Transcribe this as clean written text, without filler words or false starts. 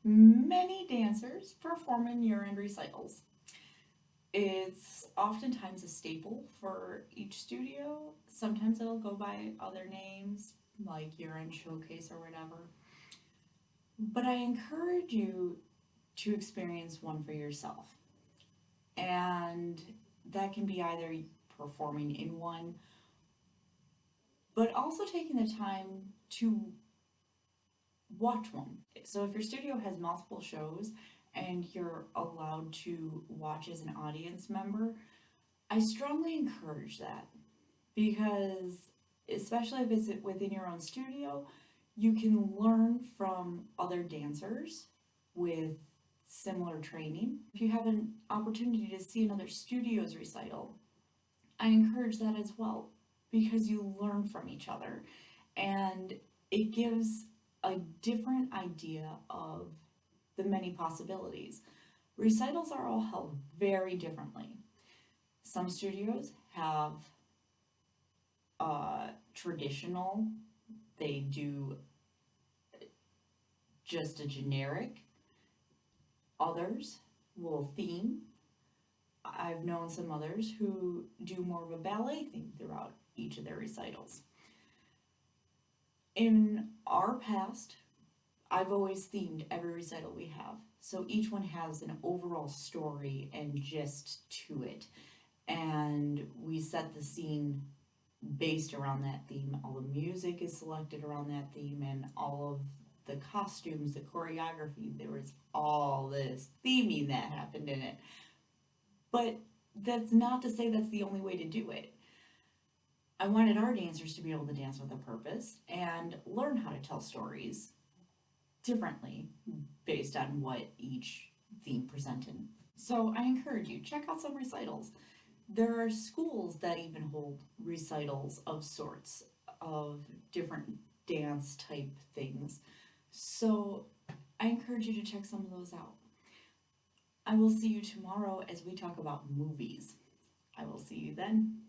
Many dancers perform in year-end recitals. It's oftentimes a staple for each studio. Sometimes it'll go by other names, like year-end showcase or whatever. But I encourage you to experience one for yourself. And that can be either performing in one, but also taking the time to watch one. So if your studio has multiple shows and you're allowed to watch as an audience member, I strongly encourage that because, especially if it's within your own studio, you can learn from other dancers with similar training. If you have an opportunity to see another studio's recital, I encourage that as well because you learn from each other and it gives a different idea of the many possibilities. Recitals are all held very differently. Some studios have traditional, they do just a generic. Others will theme. I've known some others who do more of a ballet theme throughout each of their recitals. In our past, I've always themed every recital we have. So each one has an overall story and gist to it. And we set the scene based around that theme. All the music is selected around that theme, and all of the costumes, the choreography, there was all this theming that happened in it. But that's not to say that's the only way to do it. I wanted our dancers to be able to dance with a purpose and learn how to tell stories differently based on what each theme presented. So I encourage you, check out some recitals. There are schools that even hold recitals of sorts of different dance type things. So I encourage you to check some of those out. I will see you tomorrow as we talk about movies. I will see you then.